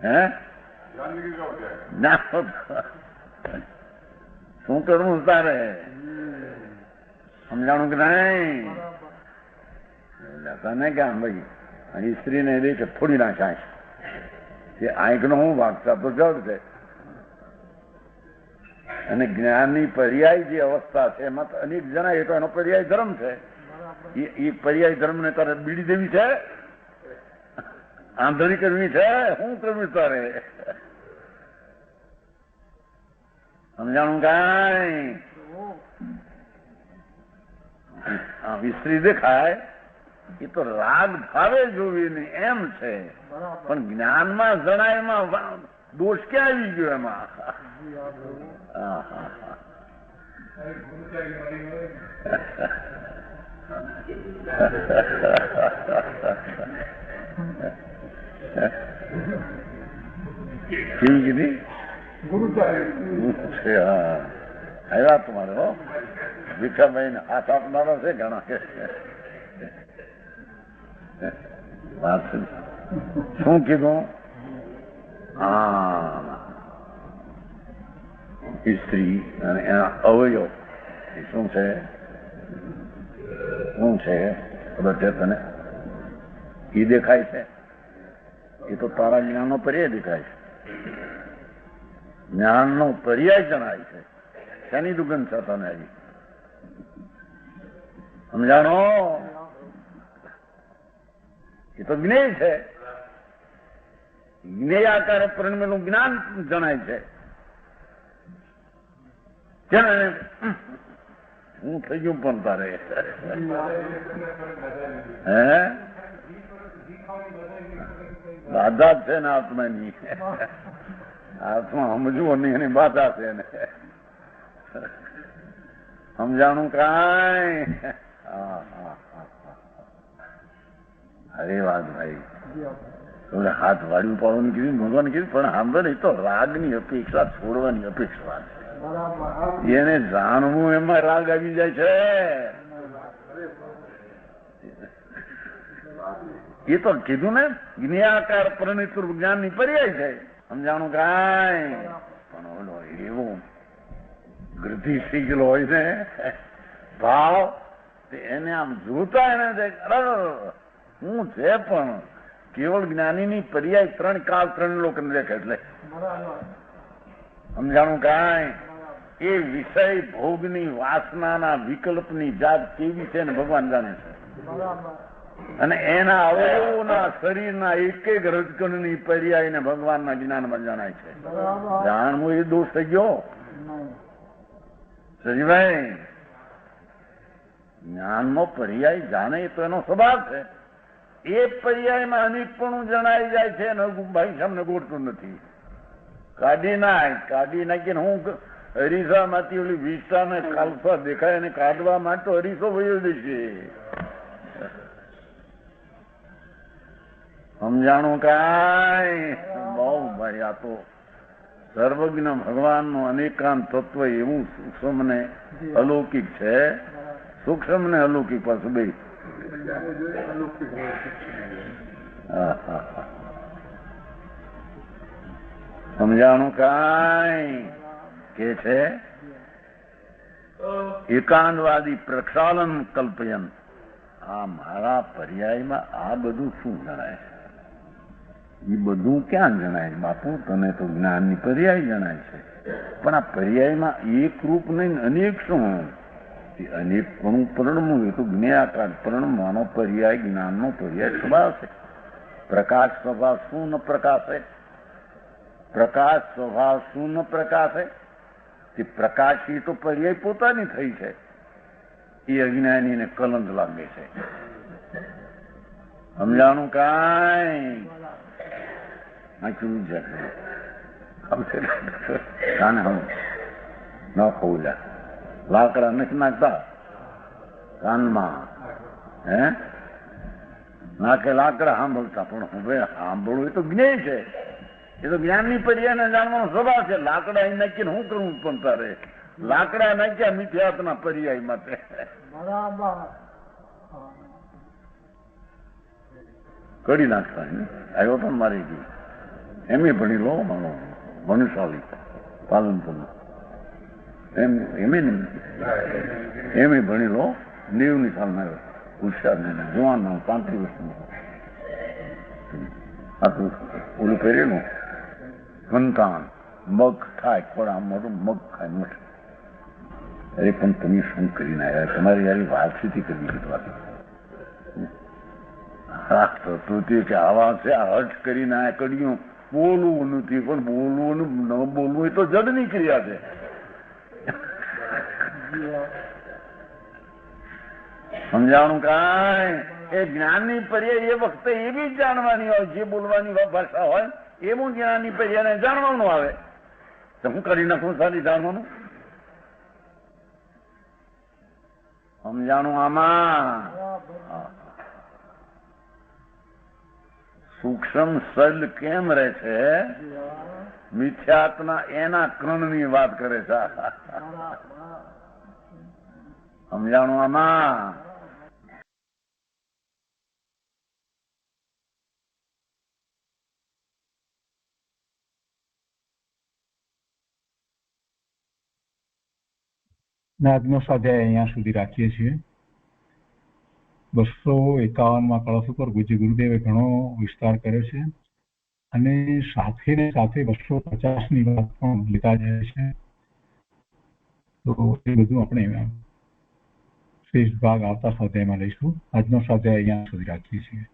હે ના શું કરવું તારે? સમજાણું કે નહીં? તને ક્યાં ભાઈ સ્ત્રીને દેખે થોડી ના આંખ, એ આંખનો હું વાગતા તો જડ છે. અને જ્ઞાનની પર્યાય જે અવસ્થા છે એમાં તો અનેક જણાય, તો એનો પર્યાય ધર્મ છે. એ પર્યાય ધર્મ ને તારે બીડી દેવી છે, આંધળી કરવી છે, શું કરવી તારે? સમજાણું કાંઈ? વિસ્તરી દેખાય એ તો રાગ ભાવે જોવી ને એમ છે, પણ જ્ઞાનમાં જણાયમાં દોષ ક્યાં આવી ગયો એમાં? કેવી કીધી? આવ્યા તમારે હો ભીખાભાઈ ને હાથ આપનારો છે ઘણા. શું કીધું? હા, સ્ત્રી અને એના અવયવ શું છે? શું છે બધે તને એ દેખાય છે? એ તો તારા જ્ઞાનનો પર્યાય દેખાય છે. જ્ઞાનનો પર્યાય જણાય છે. શેની દુગંધ છે તને હજી? સમજાણો? એ તો જ્ઞેય છે. જ્ઞેય આકારે પરિણમેલું જ્ઞાન જણાય છે. હું થઈ ગયું પણ તારે હે બાધા છે ને આત્માની? આત્મા સમજવું નહીં એની બાધા છે ને. સમજાણું કાંઈ? અરે વાત ભાઈ, હાથ વાળ્યું પાડવાનું કીધું, ભગવાન કીધું, પણ સાંભળ એ તો રાગની અપેક્ષા છોડવાની અપેક્ષા છે. એને જાણવું એમાં રાગ આવી જાય છે. એ તો કીધું ને જ્ઞાકાર પરિણિત જ્ઞાન ની પર્યાય છે. સમજાણું કાંઈ? પણ ઓલો એવું ગૃધિ શીખેલો હોય ને ભાવ, એને આમ જોતા એને હું છે, પણ કેવળ જ્ઞાનીની પર્યાય ત્રણ કાળ ત્રણ લોક દેખે. એટલે સમજાણું કાંઈ? એ વિષય ભોગની વાસનાના વિકલ્પની જાત કેવી છે ને ભગવાન જાણે છે. અને એના અવયવોના શરીરના એક એક રજકણની પર્યાયને ભગવાનના જ્ઞાનમાં જણાય છે. જાણવું એ દોષ થઈ ગયો સજીભાઈ? જ્ઞાનનો પર્યાય જાણે તો એનો સ્વભાવ છે. એ પર્યાયમાં અનેકપણું જણાઈ જાય છે અને ભાઈ સામને ગોઠતું નથી. કાઢી નાખીને હું હરીસામાંથી ઓલી વિસ્તારને ખાલસા દેખાય અને કાઢવા માટે હરીસો વયો દેશે. સમજાણું કાંઈ? બહુ ભાઈ આ તો સર્વજ્ઞ ભગવાનનું અનેકાંત તત્વ એવું સૂક્ષ્મ ને અલૌકિક છે. સૂક્ષ્મ ને અલૌકિક પાછું બે. સમજાણું કાંઈ? કે છે એકાંતવાદી પ્રક્ષાલન કલ્પયન. આ મારા પર્યાયમાં આ બધું શું જણાય? એ બધું ક્યાં જણાય બાપુ? તને તો જ્ઞાનની પર્યાય જણાય છે, પણ આ પર્યાયમાં એક રૂપ નહીં અનેક શું? અનેક પણ પરણવું એ તો જ્ઞાકાર પરણવાનો પર્યાય જ્ઞાનનો પર્યાય સ્વભાવ છે. પ્રકાશ સ્વભાવ શું ન પ્રકાશે? પ્રકાશ સ્વભાવ શું ન પ્રકાશે? તે પ્રકાશી તો પર્યાય પોતાની થઈ છે. એ અજ્ઞાનીને કલંક લાગે છે. સમજાણું કાંઈ? કાને હમ ન ખોલ્યા લાકડા નથી નાખતા કાનમાં. હે નાકે લાકડા સાંભળતા, પણ હવે સાંભળવું એ તો જ્ઞેય છે, એ તો જ્ઞાનની પર્યાયને જાણવાનો સ્વભાવ છે. લાકડા અહીં નાખીને શું કરવું પણ તારે? લાકડા નાખ્યા મિથ્યાત્વના પર્યાય માટે. કરી નાખતા આવ્યો પણ મારી ગઈ. એમ ભણી લો, મારો ભણશાળી પાલનપુર એમ ભણી લો. 90ની સાલમાં આવ્યો, હોશિયાર જુવાન 35 વર્ષનો. આટલું ઓલું પહેરેલું સંતાન મગ થાય, પણ મોટું મગ ખાય મોટું. અરે પણ તમે શું કરીને આવ્યા? તમારી યારી વાતચીત કરવી કીધું. હા તો કે આવા છે, આ હર્ષ કરીને આ કર્યું. બોલવું નથી, પણ બોલવું ન બોલવું એ તો જડની ક્રિયા છે. સમજાણું કાંઈ? એ જ્ઞાનની પર્યાય એ વખતે એવી જ જાણવાની હોય, જે બોલવાની ભાષા હોય એવું જ્ઞાનની પર્યાયને જાણવાનું આવે. તો હું કરી નાખું સારી જાણવાનું? સમજાણું આમાં? સૂક્ષ્મ સલ કેમ રહે છે? મિથ્યાત્મા એના કણની વાત કરે છે. સમજાણું આમાં? આજનો સ્વાધ્યાય અહીંયા સુધી રાખીએ છીએ. 251માં કળશ ઉપર પૂજ્ય ગુરુદેવે ઘણો વિસ્તાર કર્યો છે, અને સાથે ને સાથે 250ની વાત પણ લેતા જાય છે. તો એ બધું આપણે શેષ ભાગ આવતા સ્વાધ્યાયમાં લઈશું. આજનો સ્વાધ્યાય અહીંયા સુધી રાખીએ છીએ.